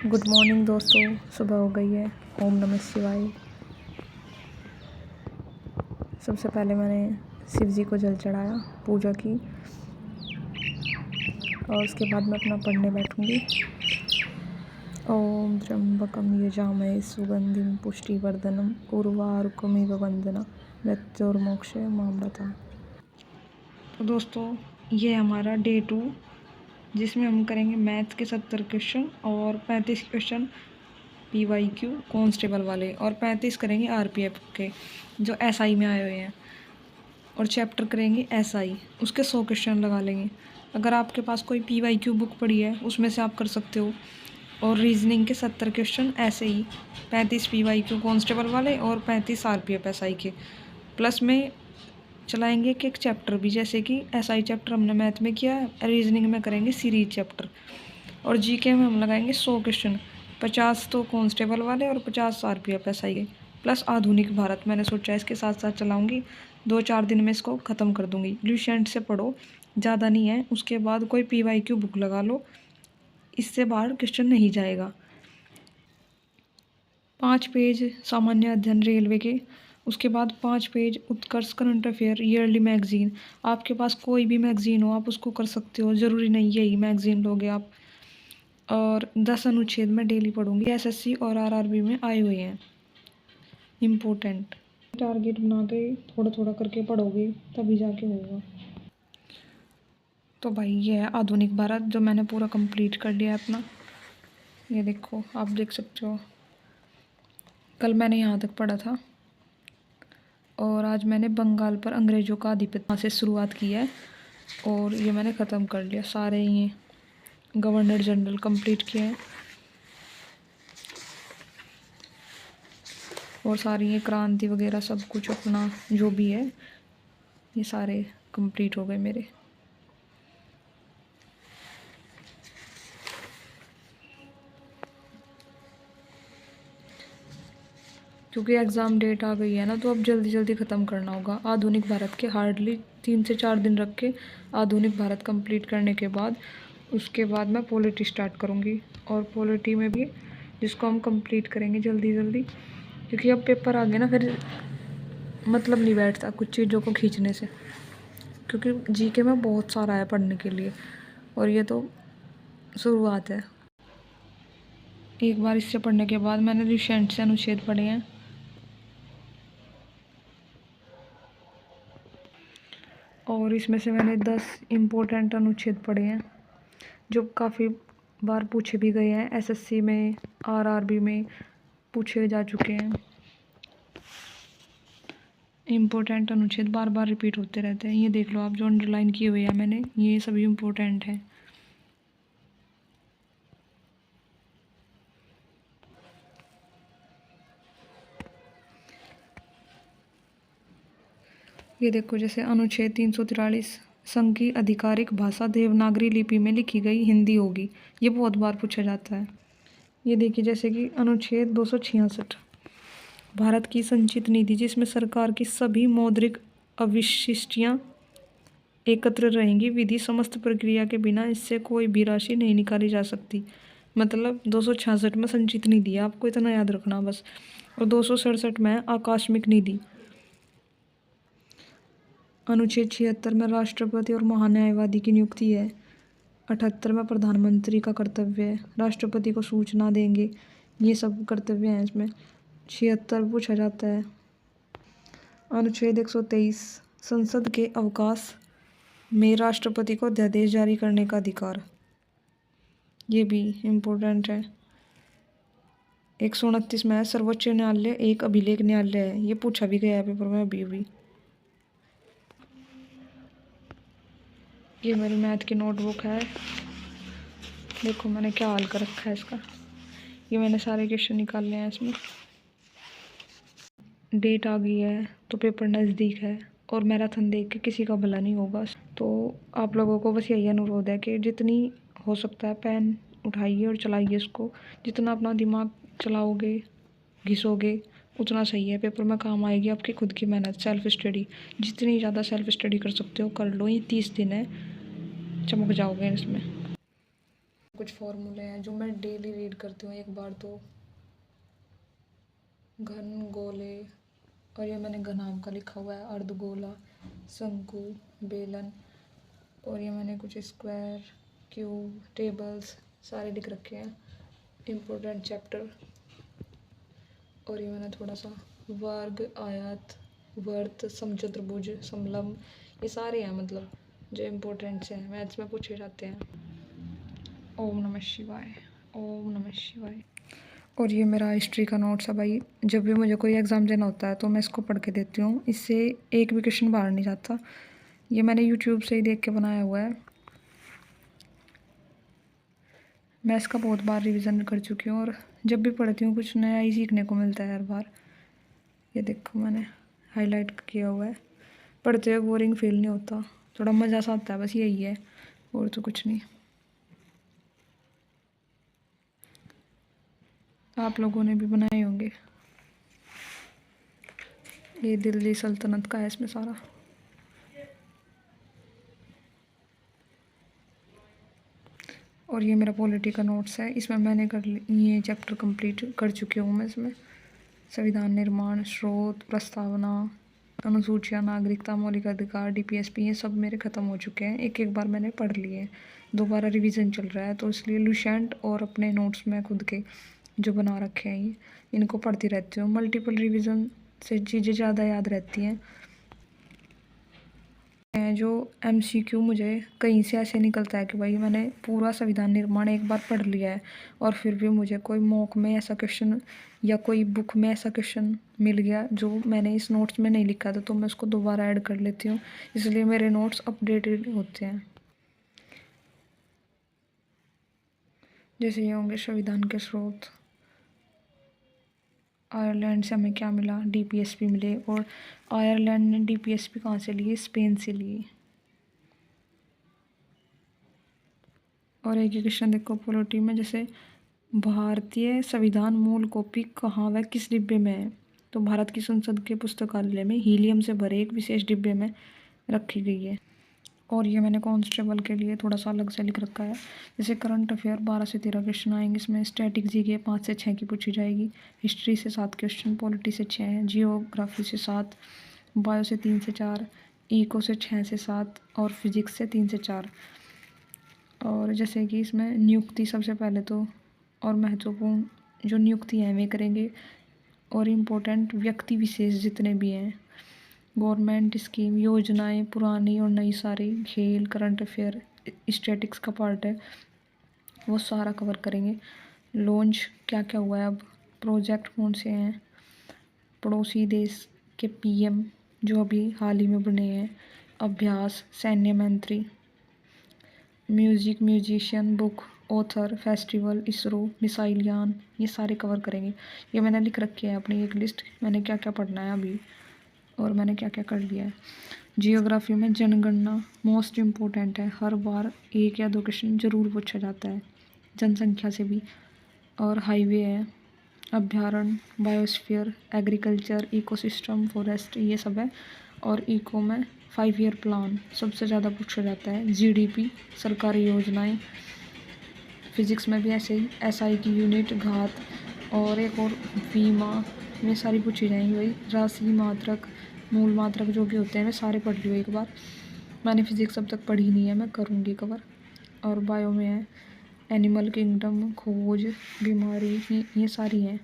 Good morning दोस्तों, सुबह हो गई है। ओम नमः शिवाय। सबसे पहले मैंने शिव जी को जल चढ़ाया, पूजा की, और उसके बाद मैं अपना पढ़ने बैठूंगी। ओम त्र्यंबकम यजामहे सुगंधिम पुष्टिवर्धनम उर्वारुकमिव वंदना मृत्युर्मोक्षे मामृता। तो दोस्तों, ये हमारा डे 2, जिसमें हम करेंगे मैथ्स के 70 क्वेश्चन और 35 क्वेश्चन PYQ कांस्टेबल वाले, और 35 करेंगे RPF के जो SI में आए हुए हैं, और चैप्टर करेंगे SI, उसके 100 क्वेश्चन लगा लेंगे। अगर आपके पास कोई PYQ बुक पड़ी है उसमें से आप कर सकते हो। और रीजनिंग के 70 क्वेश्चन ऐसे ही, 35 PYQ कांस्टेबल वाले और 35 RPF SI के, प्लस में चलाएंगे कि एक चैप्टर भी, जैसे कि SI चैप्टर हमने मैथ में किया है, रीजनिंग में करेंगे सीरीज चैप्टर, और GK में हम लगाएंगे 100 क्वेश्चन, 50 तो कांस्टेबल वाले और 50 RPF SI के, प्लस आधुनिक भारत मैंने सोचा इसके साथ साथ चलाऊंगी। 2-4 दिन में इसको ख़त्म कर दूंगी। ल्यूसेंट से पढ़ो, ज़्यादा नहीं है। उसके बाद कोई PYQ बुक लगा लो, इससे बाहर क्वेश्चन नहीं जाएगा। 5 पेज सामान्य अध्ययन रेलवे के, उसके बाद 5 पेज उत्कर्ष करंट अफेयर ईयरली मैगजीन। आपके पास कोई भी मैगजीन हो आप उसको कर सकते हो, ज़रूरी नहीं यही मैगजीन लोगे आप। और 10 अनुच्छेद में डेली पढ़ूंगी, SSC और RRB में आए हुए हैं इम्पोर्टेंट। टारगेट बना के थोड़ा थोड़ा करके पढ़ोगे तभी जाके होगा। तो भाई ये है आधुनिक भारत, जो मैंने पूरा कंप्लीट कर लिया है अपना। ये देखो, आप देख सकते हो, कल मैंने यहाँ तक पढ़ा था, और आज मैंने बंगाल पर अंग्रेज़ों का आधिपत्य से शुरुआत की है, और ये मैंने ख़त्म कर लिया। सारे ये गवर्नर जनरल कंप्लीट किए हैं, और सारी ये क्रांति वगैरह सब कुछ अपना जो भी है ये सारे कंप्लीट हो गए मेरे। क्योंकि एग्ज़ाम डेट आ गई है ना, तो अब जल्दी जल्दी ख़त्म करना होगा। आधुनिक भारत के हार्डली 3 से 4 दिन रख के आधुनिक भारत कंप्लीट करने के बाद उसके बाद मैं पॉलिटी स्टार्ट करूँगी, और पॉलिटी में भी जिसको हम कंप्लीट करेंगे जल्दी जल्दी, क्योंकि अब पेपर आ गए ना, फिर मतलब नहीं बैठता कुछ चीज़ों को खींचने से, क्योंकि GK में बहुत सारा है पढ़ने के लिए, और ये तो शुरुआत है। एक बार इससे पढ़ने के बाद मैंने रिसेंट से अनुच्छेद पढ़े हैं, और इसमें से मैंने 10 इम्पोर्टेंट अनुच्छेद पढ़े हैं जो काफ़ी बार पूछे भी गए हैं। SSC में, RRB में पूछे जा चुके हैं। इम्पोर्टेंट अनुच्छेद बार बार रिपीट होते रहते हैं। ये देख लो आप, जो अंडरलाइन किए हुए हैं मैंने, ये सभी इम्पोर्टेंट हैं। ये देखो, जैसे अनुच्छेद 343, संघ की आधिकारिक भाषा देवनागरी लिपि में लिखी गई हिंदी होगी। ये बहुत बार पूछा जाता है। ये देखिए, जैसे कि अनुच्छेद 266, भारत की संचित निधि, जिसमें सरकार की सभी मौद्रिक अवशिष्टियाँ एकत्र रहेंगी, विधि समस्त प्रक्रिया के बिना इससे कोई भी राशि नहीं निकाली जा सकती। मतलब 266 में संचित निधि है, आपको इतना याद रखना बस। और 267 में आकस्मिक निधि। अनुच्छेद 76 में राष्ट्रपति और महान्यायवादी की नियुक्ति है। 78 में प्रधानमंत्री का कर्तव्य है, राष्ट्रपति को सूचना देंगे, ये सब कर्तव्य हैं इसमें। 76 पूछा जाता है। अनुच्छेद 123, संसद के अवकाश में राष्ट्रपति को अध्यादेश जारी करने का अधिकार, ये भी इम्पोर्टेंट है। 129 में सर्वोच्च न्यायालय एक अभिलेख न्यायालय है, ये पूछा भी गया है पेपर में अभी। ये मेरी मैथ की नोटबुक है, देखो मैंने क्या हाल कर रखा है इसका। ये मैंने सारे क्वेश्चन निकाले हैं इसमें। डेट आ गई है तो पेपर नज़दीक है, और मैराथन देख के किसी का भला नहीं होगा। तो आप लोगों को बस यही अनुरोध है कि जितनी हो सकता है पेन उठाइए और चलाइए इसको। जितना अपना दिमाग चलाओगे, घिसोगे, उतना सही है। पेपर में काम आएगी आपकी खुद की मेहनत, सेल्फ स्टडी। जितनी ज़्यादा सेल्फ स्टडी कर सकते हो कर लो। ये 30 दिन है, चमक जाओगे इसमें। कुछ फॉर्मूले हैं जो मैं डेली रीड करती हूँ एक बार तो। घन गोले, और ये मैंने घनाभ का लिखा हुआ है, अर्धगोला, शंकु, बेलन, और ये मैंने कुछ स्क्वायर, क्यूब, टेबल्स सारे लिख रखे हैं, इम्पोर्टेंट चैप्टर। और ये मैंने थोड़ा सा वर्ग, आयत, वर्त, समचतुर्भुज, समलंब, ये सारे हैं मतलब जो इम्पोर्टेंट हैं, मैथ्स में पूछे जाते हैं। ओम नमः शिवाय, ओम नमः शिवाय। और ये मेरा हिस्ट्री का नोट्स है भाई, जब भी मुझे कोई एग्ज़ाम देना होता है तो मैं इसको पढ़ के देती हूँ, इससे एक भी क्वेश्चन बाहर नहीं जाता। ये मैंने यूट्यूब से ही देख के बनाया हुआ है। मैं इसका बहुत बार रिवीजन कर चुकी हूँ और जब भी पढ़ती हूँ कुछ नया ही सीखने को मिलता है हर बार। ये देखो मैंने हाईलाइट किया हुआ है, पढ़ते हुए बोरिंग फील नहीं होता, थोड़ा मज़ा सा आता है, बस यही है और तो कुछ नहीं। आप लोगों ने भी बनाए होंगे। ये दिल्ली सल्तनत का है इसमें सारा। और ये मेरा पॉलिटी का नोट्स है, इसमें मैंने ये चैप्टर कंप्लीट कर चुकी हूँ मैं इसमें। संविधान निर्माण, स्रोत, प्रस्तावना, अनुसूचियाँ, नागरिकता, मौलिक अधिकार, डीपीएसपी, ये सब मेरे ख़त्म हो चुके हैं, एक एक बार मैंने पढ़ लिए हैं। दोबारा रिवीजन चल रहा है तो इसलिए लुसेंट और अपने नोट्स में खुद के जो बना रखे हैं ये इनको पढ़ती रहती हूँ। मल्टीपल रिवीजन से चीज़ें ज़्यादा याद रहती हैं। जो एमसीक्यू मुझे कहीं से ऐसे निकलता है कि भाई मैंने पूरा संविधान निर्माण एक बार पढ़ लिया है और फिर भी मुझे कोई मॉक में ऐसा क्वेश्चन या कोई बुक में ऐसा क्वेश्चन मिल गया जो मैंने इस नोट्स में नहीं लिखा था, तो मैं उसको दोबारा ऐड कर लेती हूँ, इसलिए मेरे नोट्स अपडेटेड होते हैं। जैसे ये होंगे संविधान के स्रोत, आयरलैंड से हमें क्या मिला, डीपीएसपी मिले, और आयरलैंड ने डीपीएसपी कहाँ से लिए, स्पेन से लिए। और एक क्वेश्चन देखो पॉलिटी में, जैसे भारतीय संविधान मूल कॉपी कहाँ व किस डिब्बे में है, तो भारत की संसद के पुस्तकालय में हीलियम से भरे एक विशेष डिब्बे में रखी गई है। और ये मैंने कांस्टेबल के लिए थोड़ा सा अलग से लिख रखा है। जैसे करंट अफेयर 12 से 13 क्वेश्चन आएंगे इसमें, स्टैटिक जीके 5 से 6 की पूछी जाएगी, हिस्ट्री से 7 क्वेश्चन, पॉलिटी से 6 हैं, जियोग्राफी से 7, बायो से 3 से 4, इको से 6 से 7 और फिजिक्स से 3 से 4। और जैसे कि इसमें नियुक्ति सबसे पहले तो, और महत्वपूर्ण जो नियुक्ति हैं वे करेंगे, और इम्पोर्टेंट व्यक्ति विशेष जितने भी हैं, गवर्नमेंट स्कीम, योजनाएं पुरानी और नई सारी, खेल, करंट अफेयर, स्टैटिक्स का पार्ट है वो सारा कवर करेंगे। लॉन्च क्या क्या हुआ है अब, प्रोजेक्ट कौन से हैं, पड़ोसी देश के पीएम जो अभी हाल ही में बने हैं, अभ्यास, सैन्य मंत्री, music, musician, book, author, festival, ISRO, missile यान, ये सारे कवर करेंगे। ये मैंने लिख रखी है अपनी एक लिस्ट, मैंने क्या क्या पढ़ना है अभी और मैंने क्या क्या कर लिया है। जियोग्राफी में जनगणना मोस्ट इम्पोर्टेंट है, हर बार एक या दो क्वेश्चन जरूर पूछा जाता है, जनसंख्या से भी। और हाईवे है, अभ्यारण्य, बायोस्फीयर, एग्रीकल्चर, इकोसिस्टम, फॉरेस्ट, ये सब है। और इको में 5 ईयर प्लान सबसे ज़्यादा पूछा जाता है, जीडीपी, सरकारी योजनाएं। फिजिक्स में भी ऐसे ही एसआई की यूनिट, घात, और एक और बीमा, ये सारी पूछी जाएंगी भाई। राशि, मात्रक, मूल मात्रक जो भी होते हैं मैं सारे पढ़ लियो एक बार, मैंने फिजिक्स अब तक पढ़ी नहीं है, मैं करूँगी कवर। और बायो में है एनिमल किंगडम, खोज, बीमारी, ये सारी हैं।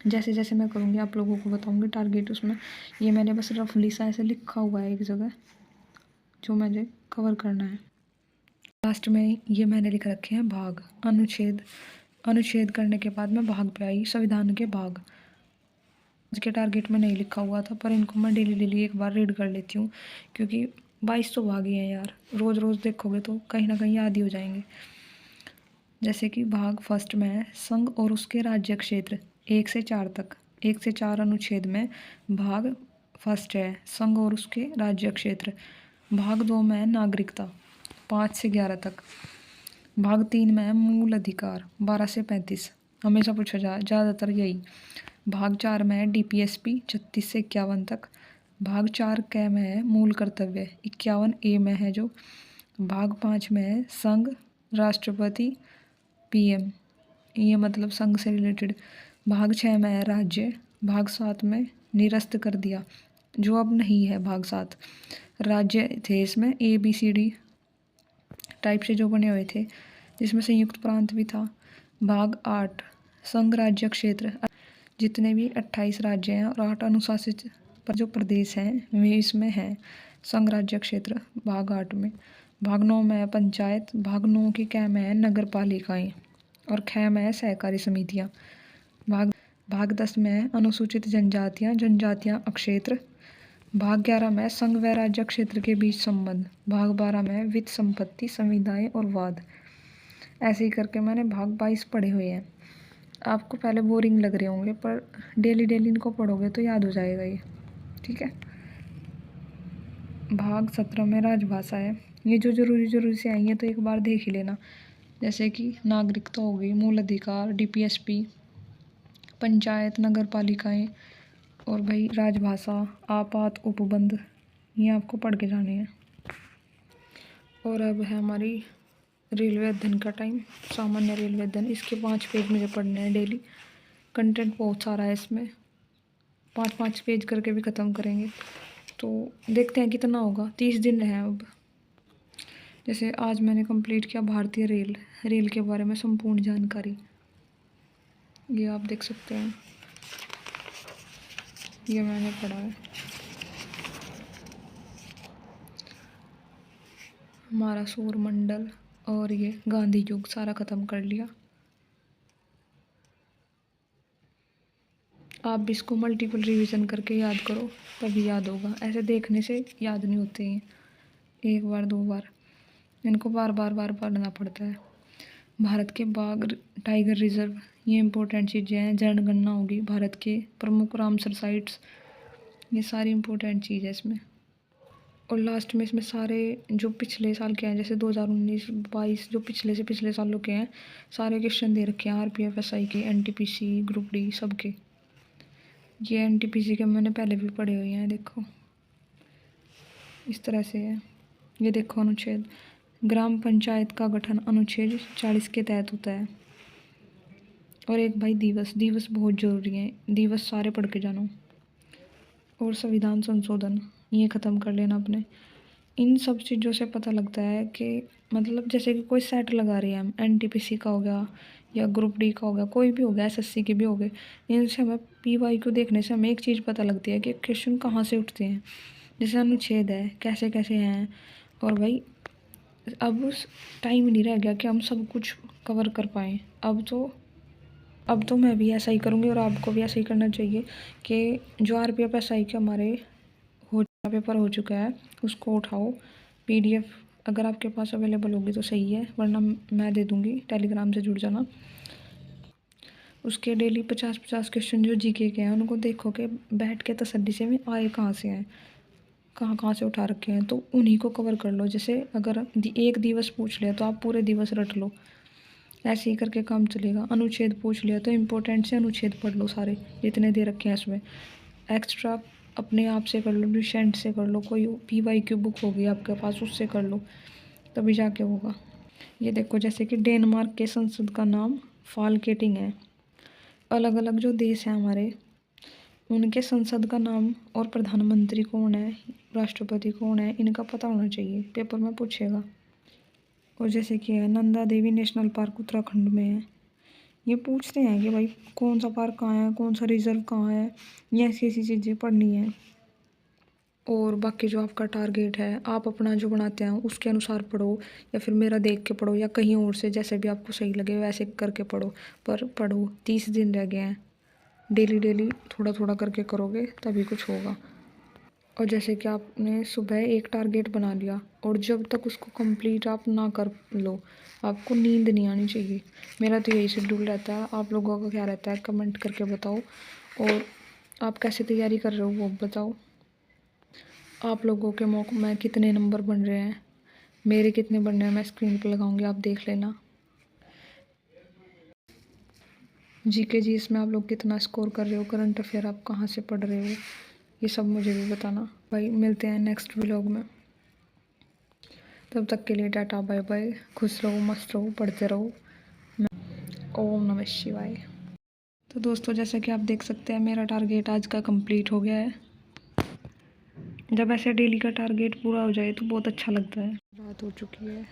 जैसे जैसे मैं करूँगी आप लोगों को बताऊँगी टारगेट उसमें। ये मैंने बस रफली सा ऐसे लिखा हुआ है एक जगह जो मुझे कवर करना है। लास्ट में ये मैंने लिख रखे हैं भाग, अनुच्छेद, अनुच्छेद करने के बाद मैं भाग पे आई, संविधान के भाग। आज के टारगेट में नहीं लिखा हुआ था पर इनको मैं डेली डेली एक बार रीड कर लेती हूँ, क्योंकि 22 तो भाग ही हैं यार, रोज़ रोज़ देखोगे तो कहीं ना कहीं याद ही हो जाएंगे। जैसे कि भाग फर्स्ट में है संघ और उसके राज्य क्षेत्र 1 से 4 तक, 1 से 4 अनुच्छेद में भाग फर्स्ट है संघ और उसके राज्य क्षेत्र। भाग 2 में है नागरिकता 5 से 11 तक। भाग 3 में है मूल अधिकार 12 से 35, हमेशा पूछा ज़्यादातर यही। भाग 4 में है डीपीएसपी 36 से 51 तक। भाग 4 क में है मूल कर्तव्य 51 ए में है जो। भाग 5 में है संघ, राष्ट्रपति, PM, ये मतलब संघ से रिलेटेड। भाग 6 में है राज्य, भाग 7 में निरस्त कर दिया, जो अब नहीं है भाग 7। राज्य थे इसमें ABCD टाइप से जो बने हुए थे, जिसमें संयुक्त प्रांत भी था। भाग 8 संघ राज्य क्षेत्र, जितने भी 28 राज्य हैं और 8 अनुशासित जो प्रदेश हैं वे इसमें हैं संघ राज्य क्षेत्र भाग 8 में। भाग 9 में है पंचायत, भाग 9 की कै में है नगर पालिकाएँ और ख में है सहकारी समितियाँ। भाग 10 में है अनुसूचित जनजातियाँ अक्षेत्र। भाग 11 में संघ व राज्य क्षेत्र के बीच संबंध। भाग 12 में वित्त संपत्ति संविदाएं और वाद। ऐसे ही करके मैंने भाग 22 पढ़े हुए हैं। आपको पहले बोरिंग लग रहे होंगे, पर डेली इनको पढ़ोगे तो याद हो जाएगा ये, ठीक है। भाग 17 में राजभाषा है। ये जो जरूरी से आई है तो एक बार देख ही लेना, जैसे कि नागरिकता हो गई, मूल अधिकार, DPSP, पंचायत, नगर पालिकाएँ और भाई राजभाषा, आपात उपबंध, ये आपको पढ़ के जाने हैं। और अब है हमारी रेलवे अध्ययन का टाइम, सामान्य रेलवे अध्ययन। इसके 5 पेज मुझे पढ़ने हैं डेली। कंटेंट बहुत सारा है इसमें, 5 पेज करके भी ख़त्म करेंगे, तो देखते हैं कितना होगा। 30 दिन हैं अब। जैसे आज मैंने कंप्लीट किया भारतीय रेल के बारे में संपूर्ण जानकारी, ये आप देख सकते हैं, ये मैंने पढ़ा है। हमारा सौर मंडल और ये गांधी युग सारा ख़त्म कर लिया। आप भी इसको मल्टीपल रिवीजन करके याद करो, तभी याद होगा। ऐसे देखने से याद नहीं होते हैं, एक बार 2 बार, इनको बार बार पढ़ना पड़ता है। भारत के बाघ टाइगर रिजर्व, ये इंपॉर्टेंट चीज़ें हैं। जनगणना होगी, भारत के प्रमुख रामसर साइट्स, ये सारी इंपॉर्टेंट चीज़ है इसमें। और लास्ट में इसमें सारे जो पिछले साल के हैं, जैसे 2019-22 जो पिछले से पिछले सालों के हैं, सारे क्वेश्चन दे रखे हैं। RPF SI के, NTPC, ग्रुप D सबके। ये NTPC के मैंने पहले भी पढ़े हुए हैं, देखो इस तरह से है। ये देखो अनुच्छेद, ग्राम पंचायत का गठन अनुच्छेद 40 के तहत होता है। और एक भाई दिवस बहुत ज़रूरी है, दिवस सारे पढ़ के जानो। और संविधान संशोधन, ये ख़त्म कर लेना अपने। इन सब चीज़ों से पता लगता है कि मतलब जैसे कि कोई सेट लगा रही है हम, NTPC का हो गया या ग्रुप D का हो गया, कोई भी हो गया, SSC के भी हो गए, इनसे हमें PYQ देखने से हमें एक चीज़ पता लगती है कि क्वेश्चन कहाँ से उठते हैं। जैसे अनुच्छेद है, कैसे कैसे हैं। और भाई अब उस टाइम नहीं रह गया कि हम सब कुछ कवर कर पाएँ। अब तो मैं भी ऐसा ही करूँगी और आपको भी ऐसा ही करना चाहिए कि जो RPF SI के हमारे पेपर हो चुका है उसको उठाओ। PDF अगर आपके पास अवेलेबल होगी तो सही है, वरना मैं दे दूँगी, टेलीग्राम से जुड़ जाना। उसके डेली 50 क्वेश्चन जो GK के हैं उनको देखो कि बैठ के तसल्ली से में आए कहाँ से हैं, कहाँ से उठा रखे हैं, तो उन्हीं को कवर कर लो। जैसे अगर एक दिवस पूछ लिया तो आप पूरे दिवस रट लो, ऐसे ही करके काम चलेगा। अनुच्छेद पूछ लिया तो इम्पोर्टेंट से अनुच्छेद पढ़ लो सारे जितने दे रखे हैं इसमें। एक्स्ट्रा अपने आप से कर लो, रिसेंट से कर लो, कोई PYQ बुक होगी आपके पास उससे कर लो, तभी जाके होगा। ये देखो जैसे कि डेनमार्क के संसद का नाम फालकेटिंग है। अलग अलग जो देश हैं हमारे, उनके संसद का नाम और प्रधानमंत्री कौन है, राष्ट्रपति कौन है, इनका पता होना चाहिए, पेपर में पूछेगा। और जैसे कि है नंदा देवी नेशनल पार्क उत्तराखंड में है, ये पूछते हैं कि भाई कौन सा पार्क कहाँ है, कौन सा रिजर्व कहाँ है, ये ऐसी चीज़ें पढ़नी है। और बाकी जो आपका टारगेट है आप अपना जो बनाते हैं उसके अनुसार पढ़ो, या फिर मेरा देख के पढ़ो, या कहीं और से, जैसे भी आपको सही लगे वैसे करके पढ़ो, पर पढ़ो। 30 दिन रह गए हैं, डेली थोड़ा करके करोगे तभी कुछ होगा। और जैसे कि आपने सुबह एक टारगेट बना लिया और जब तक उसको कंप्लीट आप ना कर लो, आपको नींद नहीं आनी चाहिए। मेरा तो यही शेड्यूल रहता है, आप लोगों का क्या रहता है कमेंट करके बताओ। और आप कैसे तैयारी कर रहे हो वो बताओ। आप लोगों के मौके में कितने नंबर बन रहे हैं, मेरे कितने बन रहे हैं, मैं स्क्रीन पर लगाऊंगी, आप देख लेना। GK इसमें आप लोग कितना स्कोर कर रहे हो, करंट अफेयर आप कहाँ से पढ़ रहे हो, ये सब मुझे भी बताना। भाई मिलते हैं नेक्स्ट व्लॉग में, तब तक के लिए टाटा बाय बाय। खुश रहो, मस्त रहो, पढ़ते रहो। ओम नमः शिवाय। तो दोस्तों जैसा कि आप देख सकते हैं मेरा टारगेट आज का कंप्लीट हो गया है। जब ऐसे डेली का टारगेट पूरा हो जाए तो बहुत अच्छा लगता है। रात हो चुकी है,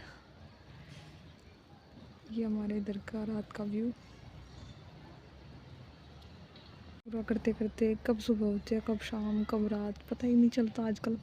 ये हमारे इधर का रात का व्यू। पूरा करते करते कब सुबह होती है, कब शाम, कब रात, पता ही नहीं चलता आजकल।